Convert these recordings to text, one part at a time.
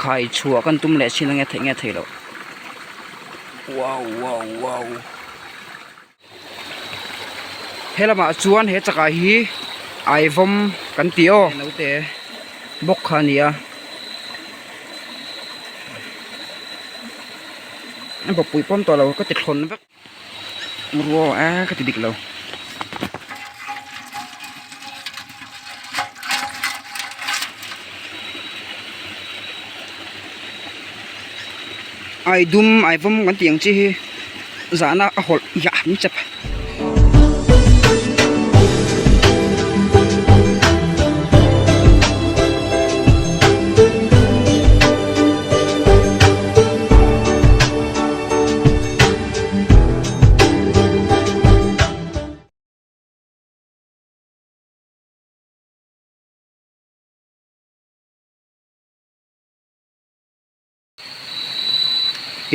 khai chua kan tum le chin nghe thei lo wow wow wow helama chuan he chaka hi ai vom kan tio no te bok khania anh bọc bụi pom to lo có tịt khôn vắt mua cái tịt địch lo ai dum ai vom kan tiang chi za na a hol ya mi chap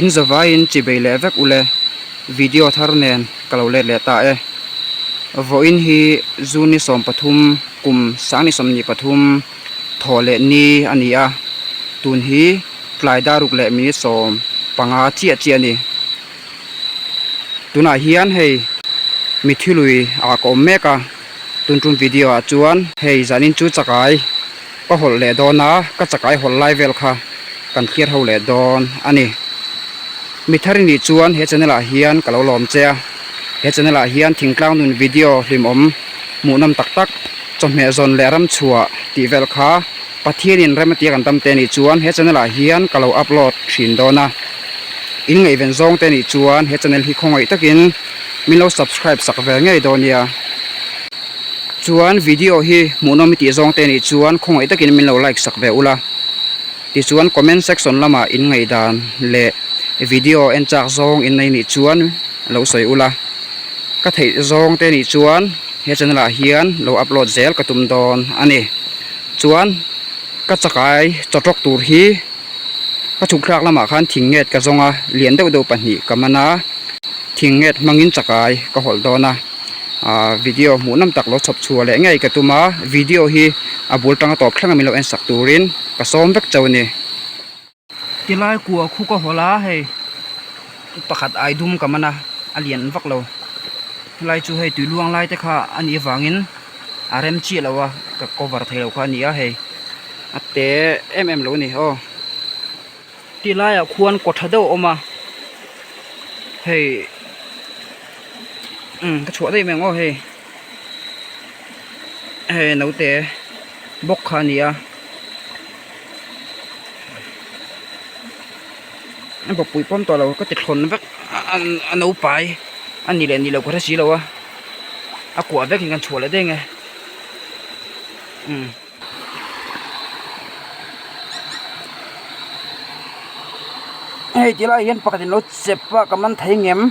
in zawai in chibei le vek ule video thar nen kalau le ta e vo in hi zuni som pathum kum sani som ni pathum thole ni ania tun hi tlai daruk le mi som panga chi ani tuna hian hei mithilui a ko meka tun video a chuan hei zanin chu chakai pa hol le dona ka chakai hol lai vel kha kan khiar ho le don ani mithari ni chuan he channel a hian kalo lom che he channel a hian thingtlang nun video hlim om munam tak chome zon leram chua ti vel kha pathianin remati kan tam te ni chuan he channel a hian kalo upload thin dona in ngai ven zong te ni chuan he channel hi khongai takin milo subscribe sak ve ngai donia chuan video hi munom ti zong te ni chuan khongai takin milo like sak ve ula ti chuan comment section lama in ngai dan le video en chak zong in nei ni chuan lo soi ula ka thei zong te ni chuan he channel a hian lo upload zel ka tum don ani chuan ka chakai chotok tur hi ka thukhlak lama khan thinget ka zonga lian deuh pahnih kamana thinget mangin chakai ka hol dona video munam tak lo chop chua le ngai ka tuma video hi abul tanga top thlanga milo en sak turin ka som vek chawni tilai kuwa khu ko hola hei pakhat ai dum kamana alian vak lo lai chu hei tuiluang lai te kha ani wangin rm chi lawa ka cover thelo kha nia hei ate lo ni ho tilai a khuan kothado oma hei ka chua dei mengo hei note bok kha nia anh bọc bụi pom to lo có tịt khôn vắt anh nấu bài anh ni lo có thể xí lo à quả vắt thì gan chua lại đây nghe hey chỉ là hiện bạc thì nó xếp vào cái món thấy ngém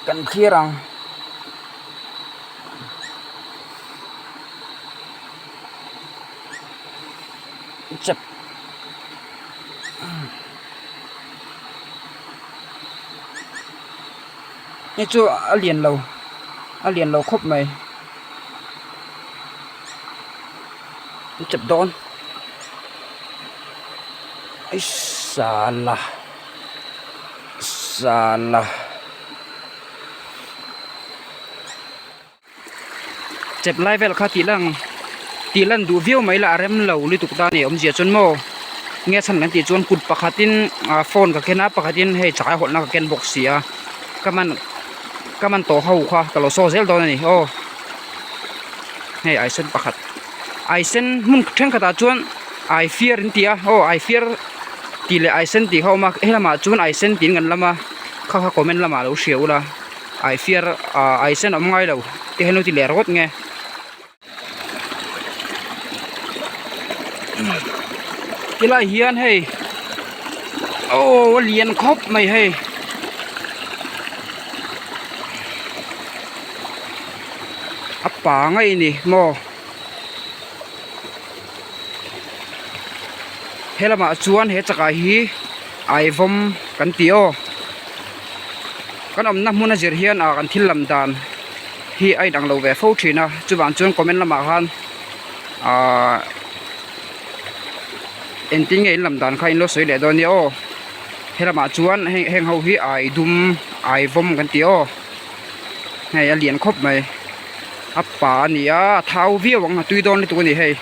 cần kia rằng xếp như chú liền lâu khóc mày chụp đón ấy sala chụp live về là khá tí lần đủ view mấy là rem lâu liên tục ta để ông dìa chân mô nghe sẵn ngắn tí chuan cụt pakhatin phone ka kena pakhatin hei chakai holna ka ken box sia kaman to hau kha kalo so zel don ni o hei ai sen pakhat ai sen mun theng khata chuan ai fear in tia o ai fear ti le ai sen ti homa helama chuan ai sen tin ngan lama kha comment lama lo sheula ai fear ai sen om ngai lo ti henu ti le rot nge kila hian hei lian khop mai hei apa ngai ni mo helama chuan he chaka hi ai vom kan tio kan om na hmuna zir hian a kan thil lam dan hi ai dang lo ve fo thina chuwan chuan comment lama han ending in lam dan kha in lo soi le don ni o helama chuan heng ho hi ai dum ai vom kan ti o hei a lian khop mai a pa ni a thau vi wang tui don ni tu ni hei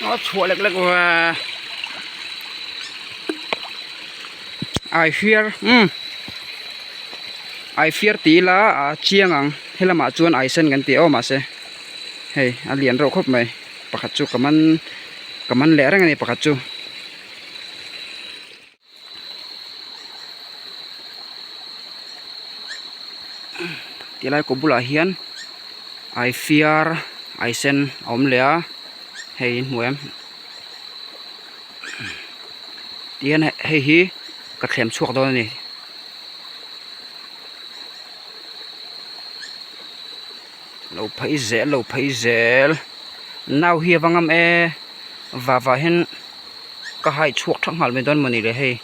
nó chua lek lek wa I fear tí la chiang ang helama chuan ai sen kan ti o ma se hei a lian ro khop mai pakhat chu kaman le rang ani pakhat chu tilai ko bula hian I fear ai sen om le a hei nuam tian hei hi ka thlem chuak do ni lo phai zel nau hi wangam e wa hen ka hai chuak thang hal me don mani le hei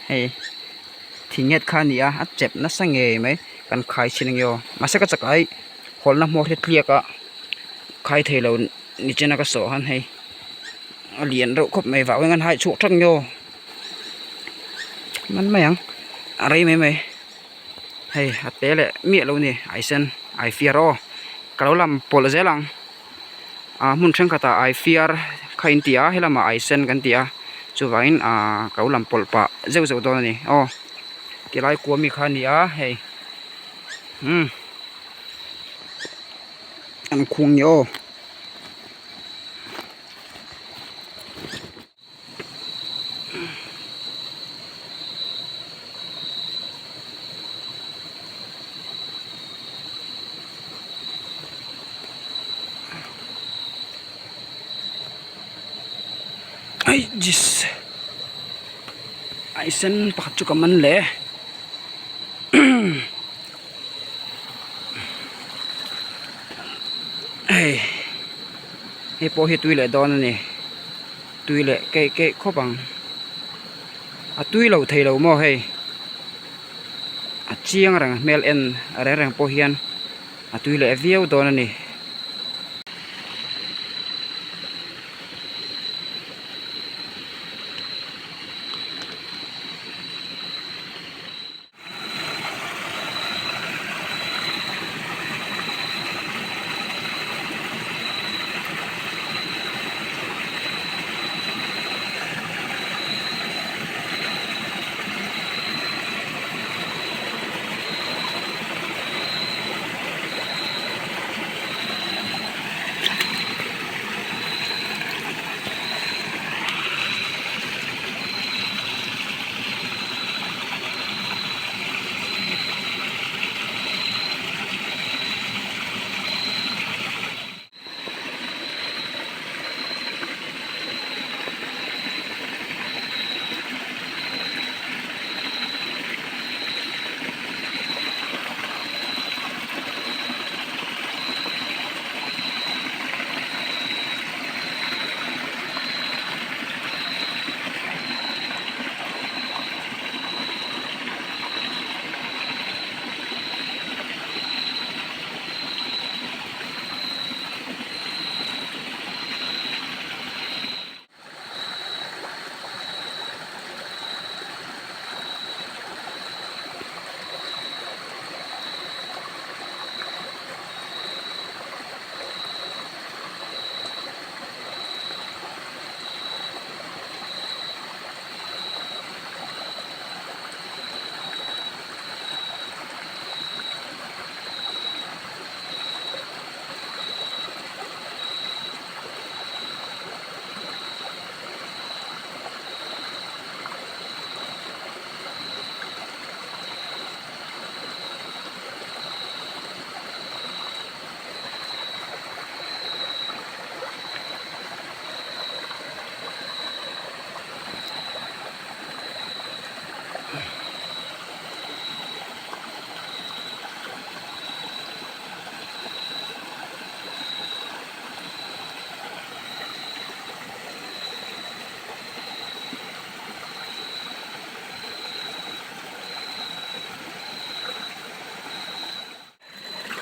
hei thinget khania a chep na sange mai kan khai chin yo mase ka chakai holna mo the thlia ka khai thelo ni chena ka so han hei alien ro khop mai wa ngan hai chuak thang yo man mayang arai mai hei ate le mi lo ni ai sen ai fear o kalo lam pol zelang mun thang kata ai fear khain tia helama ai sen kan tia chuwain kalo lam pol pa zeu do ni o tilai ko mi khania hei an khung yo ai jis ai sen pakhat chu kaman le hei po hi tui le don ani tui le ke khopang a tui lo thei lo mo hei a chiang rang mel en are rang po hian a tui le viau don ani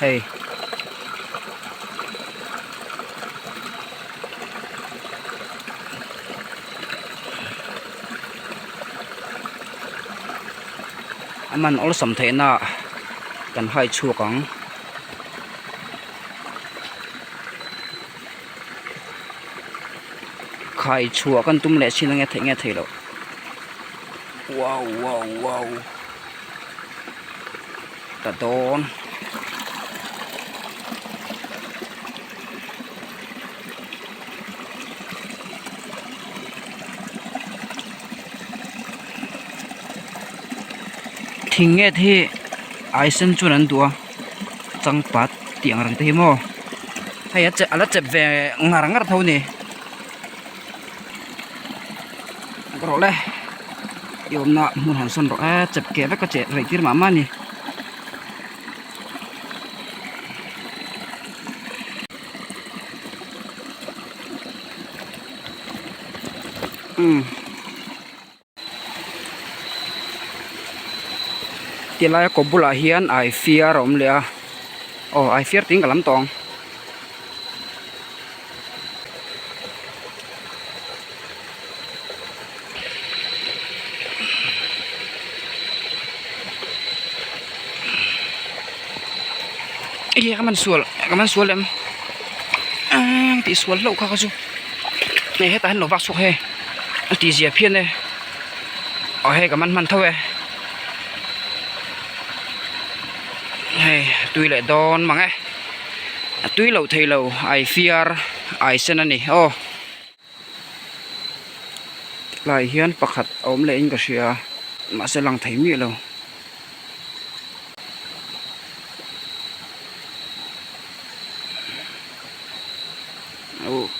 hey man ol sam the na kan hai chu kang khai chua kan tum le chin nghe thei lo wow wow wow ta don thing nghe thi ai sen chu nan tua chang pat tiang rang te mo hay a che ala che ve ngar thau ni rồi đây yom na mun han son ro a chep ke ka che rai tir ma ni tilai ko bula hian ai fear om le a ai fear ting kalam tong iya kaman sual em ti sual lo kha chu ne he ta han lo bak su he ti zia phian ne he kaman man thawe hey tui le don mange tui lo thei lo ai fear ai sen ani lai hian pakhat om le in ka sia ma se lang thei mi lo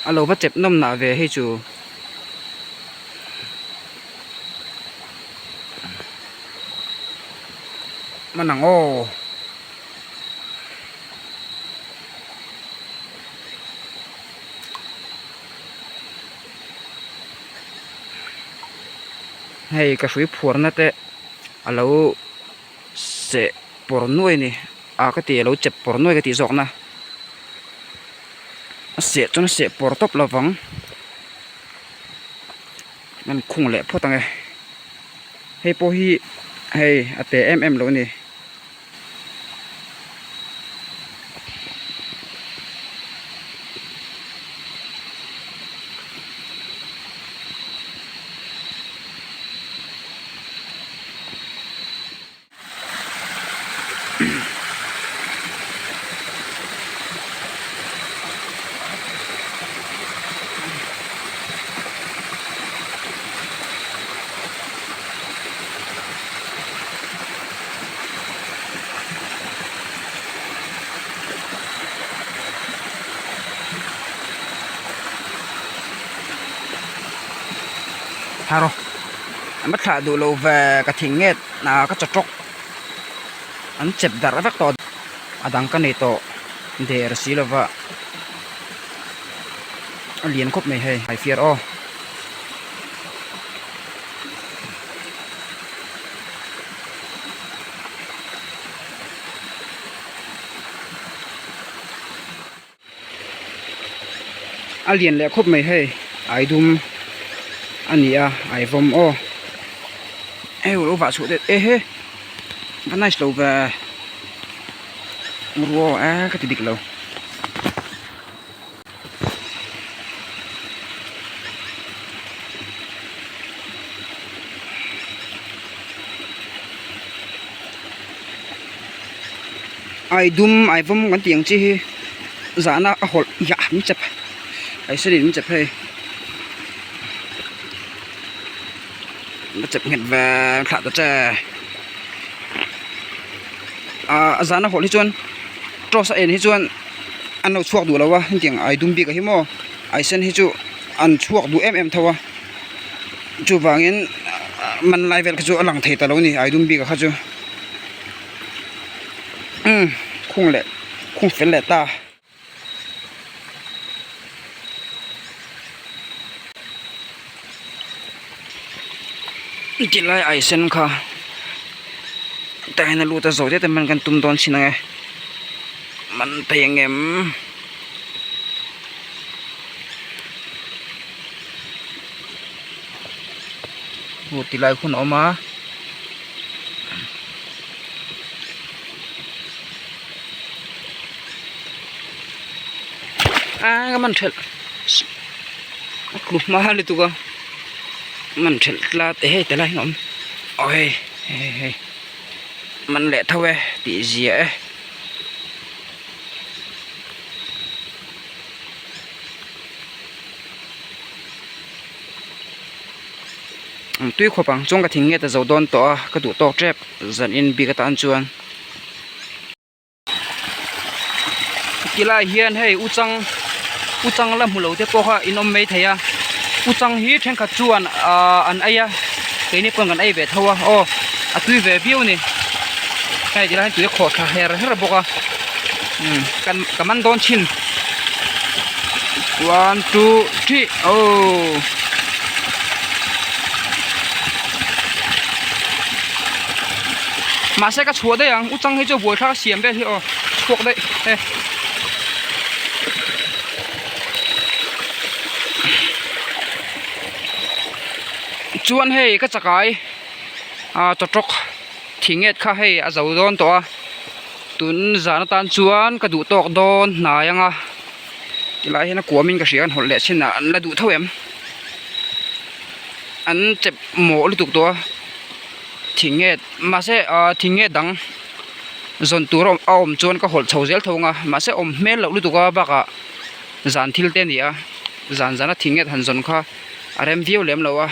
alo bắt chép nom na về hay chú mà nặng hay cái suy phur na te alo sẽ por nuôi nè cái tiền alo chép por nuôi cái tiền giọt na sẽ cho nó sẽ por top là vắngมันคงแหละพอตังไงให้พอฮีให้แต่emแล้วนี่ha rồi mất thả đủ lâu về cái thing nghe là cái chọc chọc anh chụp đặt ra vắt to đang cái này to để xí là vợ liền cúp này hay hay phiền liền lẹ cúp mày hay ai đun anh nhỉ ai vom vợ số đấy he cái này lâu về mua cái gì lâu ai dum ai vom cái tiếng chi giá na hol ya mi chập ai sẽ đến chập hay chụp nghẹt về thả tới trẻ giá nó hổ đi chuan cho sai đi chuan ăn nó chuộc đủ lâu hình tiếng ai đun bị cái hi mò ai sen hi chu ăn chuộc đủ em thâu chu vàng in mình lại về cái chu lằng thề ta lâu nè ai đun bị cái chu không phải lẹ ta chỉ lại ai sen kha tại nó lụt ra rồi thế mình cần tum đón xin ngay มันเตียงเอ็มโหตีลายคุณออกมาก็มันเถิดกลุ่มมาเลยตัวก็มันเถิดลาเตะแต่ไรหนอมโอ้ยมันแหละเท่าไหร่ตีเสียtuy khó bằng trong cái thing nghe ta giàu đòn tỏ cái đủ to trép dần in bị cái tan chuan kỳ lai hiền hay u trăng làm hulu thế po ha in om mấy thầy à u trăng hi trên khát chuan anh ấy à cái này còn anh ấy về thâu à tuy về view nè cái gì là tuy khó khăn hết bọc à cảm ơn đón chín 1 2 3 mà sẽ có chúa đây à, u trăng hay cho buổi khác xiêm đây thì chuộc đây, chuan hay cái cái chọc chọc thình hết khá hay dầu đòn to, tuấn giả nó tan chuan cái đủ tọt đòn nãy anh cái lại nó của mình cái gì anh hồi lẹ xin là đủ thôi em, anh chụp mổ liên tục to. thình nghe mà sẽ thình nghe đắng dồn túi ôm chuan có hột sầu dễ thâu nga mà sẽ ôm mê lẩu lúc đó bác ạ dàn thil tên gì à dàn nó thình nghe thành dồn kha em view lem lẩu à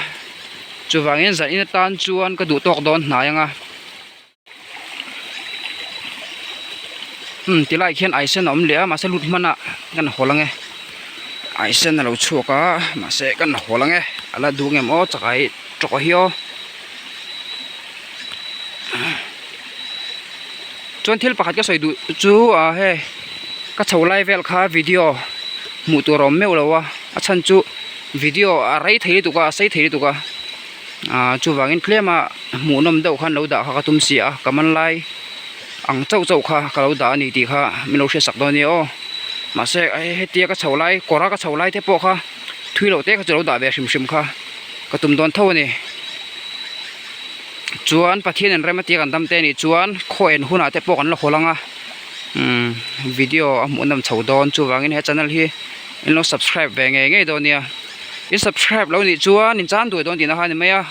chú vàng yên dàn in tan chuan có đủ tọt đòn nãy nga tí lại khiên ai sen ôm lẽ mà sẽ lụt mana gần hồ lăng nghe ai sen là lẩu chua cả mà sẽ gần hồ lăng nghe là đủ nghe mó chắc ai trọ hiu chọn thil pakhat ka soi du chu he ka chholai vel kha video mu tu rom meu lawa achan chu video rai thei tu ka sei thei tu ka chu wangin klema mu nom deuh khan lo da kha tum si a kaman lai ang chau chau kha ka lo da ni ti kha mi lo she sak do ni o ma se he tia ka chholai kora ka chholai te po kha thui lo te ka chlo da be sim sim kha ka tum don tho ni chuan pathian an remati kan dam te ni chuan khoen huna te pok an lo holanga video amunam chhodon chu wangin he channel hi in lo subscribe ve nge do nia in subscribe lo ni chuan in chan du don tin ha ni me a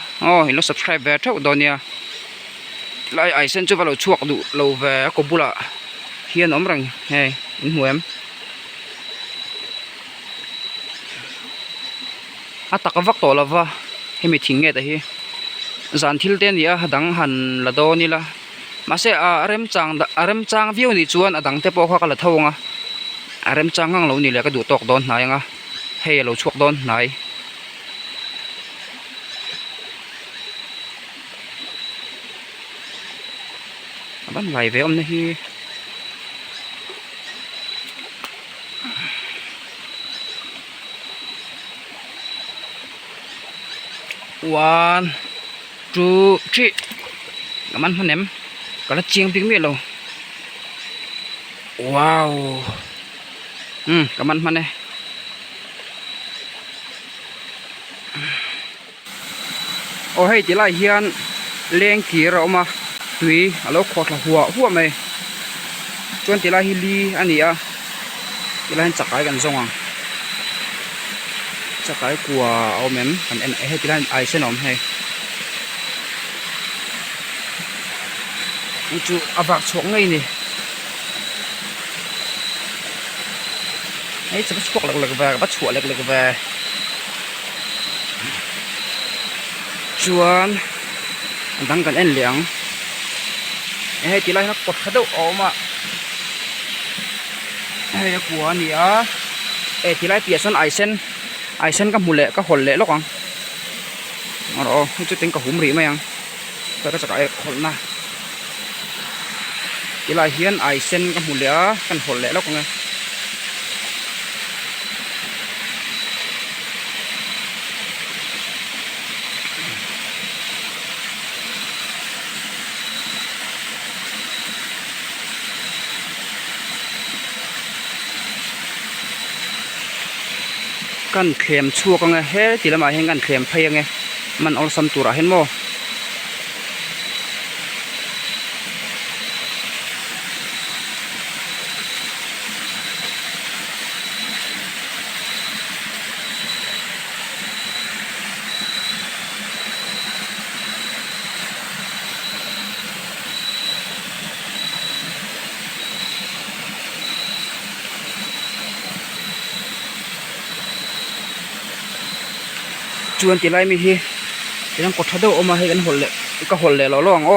in lo subscribe ve thau do nia lai ai sen chu va lo chuak du lo ve ko bula hian om rang he in huem ataka vak to lova he mi thing nge ta hi dàn thil ten dia dang han la do ni la ma se rem chang view ni chuan adang te po kha kala thonga rem chang ngang lo ni le ka du tok don nai nga he lo chuak don nai ban lai ve om na hi one 2 3 มันemก็ละเจียงพิงเมียเราว้าวกับมันเนี่ยโอ้ให้จีไลเฮียนเลี้ยงกี่เรามาตุยแล้วขอดหัวไหมจนจีไลฮิลีอันนี้จีไลจักรกันส่งจักรกลัวเอาเหม็นอันให้จีไลไอเส้นหอมให้chú vạc xuống ngay nè ấy sẽ bắt chuột lực về bắt chuột lực về chuan đang cần ăn liang ấy thì lại nó cột khá đâu ốm à ấy của nè ấy thì lại bịa son ai sen các mùi lệ các hồn lệ lóc đó chút tính cả húm rỉ mày cái cái hồn na cái là hiền ai sen cái mùi lẻ cái hồn lẻ lóc nghe กันเข็มชั่วกันไงเฮ้ตีละมาเห็นกันเข็มเพยงไงมันเอาซ้ำตัวเห็นโมชวนตีไรมีฮีตีนั่งกดทัดดูออกมาให้กันหดเลยก็หดเลยเราล่องโอ้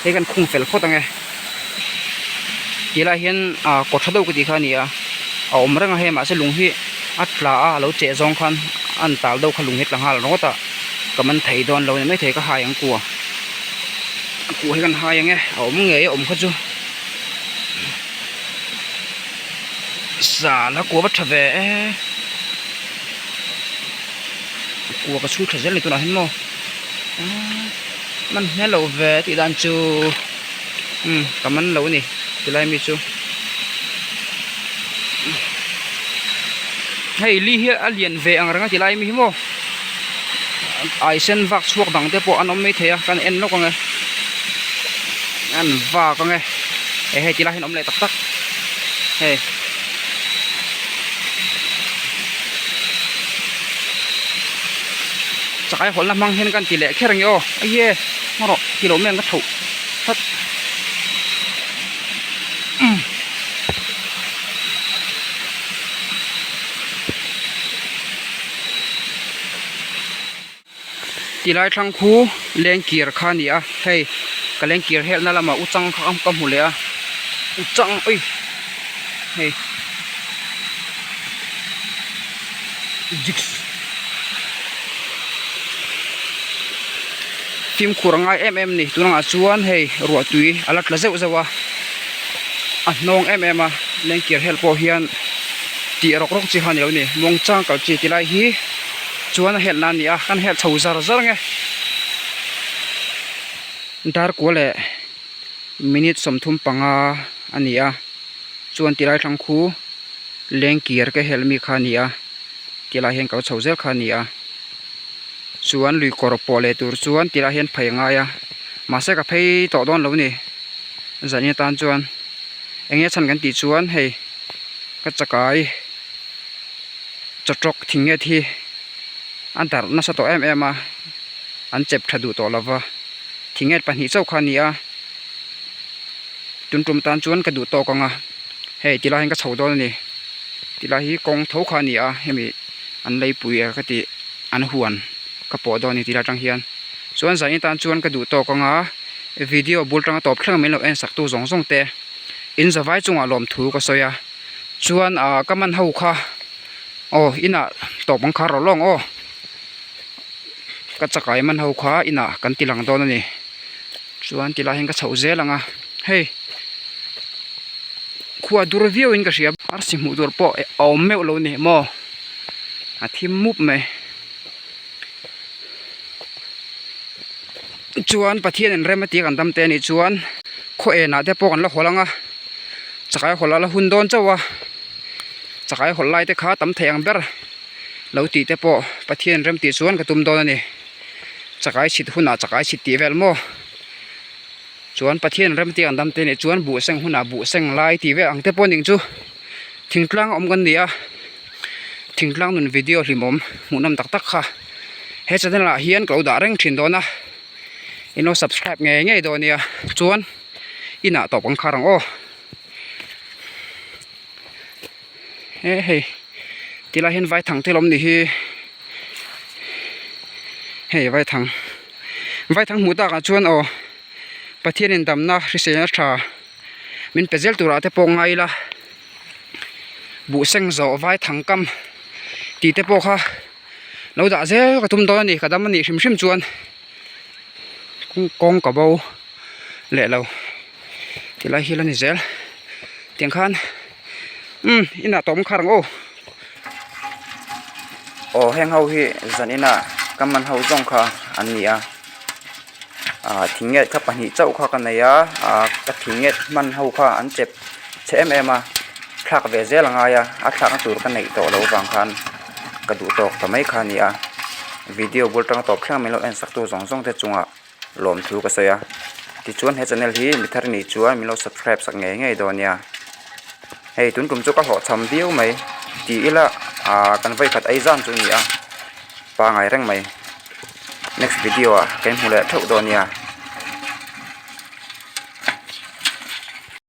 ให้กันคุ้งเฟลโคตรไงตีไรเห็นกดทัดดูก็ดีข้านี่เอาอมรังให้มาเสลุงฮีอัดปลาเราเจ๊ซองคันอันตาดูขลุงเห็ดหลังหาเราก็ตะก็มันไถโดนเราเนี่ยไม่ไถก็หายอย่างกลัวให้กันหายอย่างเงี้ยเอามึงเงยอมเขาจูสาแล้วกลัวบัดทะเวกลัวกระชูทะเจเลยตัวนั้นเห็นมั้ยมันแน่เราเวทีดันจูกับมันเรานี่ทีไรมีจูให้ลีเฮียอเลียนเวอังรังทีไรมีมั้ยไอเซนวักสวกดังเตปอันนั้นไม่เทียกันเอ็นนกไงอันวักไงให้ทีไรเห็นอมเลยตักเฮ้จะไอ้คนละมังเห็นกันตีเละแค่เรื่องไอ้เย่มาหรอกกิโลเมตรก็ถูกทัดตีไรทั้งคู่เลี้ยงเกียร์ขานี่เฮ้ยก็เลี้ยงเกียร์เฮ็ดนั่นละมาอุจังข้ามกำหูเลยอุจังเอ้ยเฮ้ยจิกฟิล์มขูรังไอนี่ตัวนั้นชวนให้รัวตุยอลัดละเจ้าจะว่าน้องเล่นเกียร์เฮลโปเฮียนตีรกจีฮันเดี๋ยวนี้มองจ้างกับจีตีไรฮีชวนเฮลนั่นนี่กันเฮลชาวซาร์ซาร์ไงดาร์กัวเล่มินิทสมทุมปังอันนี้ชวนตีไรทั้งคู่เล่นเกียร์ก็เฮลมีขานี่ตีไรเห็นกับชาวเซลขานี่ชวนลุยกอร์ปอเลตัวชวนตีละเห็นเพยงมาเสกับเพยต่อดอนแล้วนี่จะนี่ตานชวนเอ็งฉันกันตีชวนให้ก็จะกายจะจกทิ้งเงี้ยทีอันแต่น่าจะต่ออันเจ็บถดูต่อแล้ววะทิ้งเงี้ยปัญหาเจ้าขานี่จุนตานชวนกระดูต่อกังให้ตีละเห็นก็เฉาดอนนี่ตีละฮีกองเท้าขานี่ให้มีอันเลยปุยก็ตีอันหวนกระป๋อดอนนี่ทีละจังเฮียนส่วนสายตาชวนกระดูตอกงวิดีโอบุลตังตอบเครื่องไม่เราเอ็นสักตัวส่งเตะอินสไว้จงลมถูก็สอยชวนก็มันเฮาค่ะโอ้อิน่ะตอบบังคับเราล่องก็จะไก่มันเฮาค่ะอิน่ะกันตีหลังตอนนี่ชวนตีละเห็นก็เฉาเจลังเฮ้ยขวดดูรีวิวอินก็เสียอาร์สิมูดูร์ปอเอาเมลเราเนี่ยมอที่มุบไหมชวนปะเทียนเริ่มตีกันตำเตนี่ชวนโคเอน่าเตปกันละหัวลังจะขายหัวละหุ่นโดนเจ้าวะจะขายหัวไล่เตขาตำแทงเบอร์เราตีเตปปะเทียนเริ่มตีชวนกระตุ้มโดนนี่จะขายฉิดหุ่นจะขายฉิดตีเวลโมชวนปะเทียนเริ่มตีกันตำเตนี่ชวนบุเซงหุ่นบุเซงไล่ตีเวอังเตปนิงจูทิ้งกลางอมกันเดียทิ้งกลางนุ่นวิดีโอลิมอมหมุนน้ำตักค่ะเฮ้ยจะได้ละเฮียนกล่าวด่าเร่งถิ่นโดนนะอินโน subscribe ไงตัวนี้ชวนอิน่ะตอบกันคารังเฮ้ยที่เราเห็นไว้ถังที่ลมนี่เฮ้ยไว้ถังหมูตากชวนประเทศนินดำนะริเซนชามินเปเจลตัวเราเตปงไงล่ะบุเซงโซไว้ถังกำตีเตปค่ะเราด่าเจ้ากระตุ้มตัวนี่กระดำมันนี่ชิมชวนกองกับเบาเละเราที่ไรฮิลันนี่เซลเตียงคันอิน่ะตอมคารังแห้งเฮาฮีจันอิน่ะกำมันเฮาจ้องค่ะอันนี้ทิ้งเงี้ยถ้าปัญหาเจ้าค่ะกันเนี่ยก็ทิ้งเงี้ยมันเฮาค่ะอันเจ็บเชมพลักเวเซลังไงพลักตัวกันไหนต่อเราบางคัน ka du tok tamai kha ni a video bul tang top thlang melo en sak tu zong zong te chunga lom thu ka saya ti chuan he channel hi mi thar ni chuan milo subscribe sak nge nge do nia hei tun kum chu ka ho cham biu mai ti ila kan vai khat ai zan chu ni a pa ngai reng mai next video a ken hule thau do nia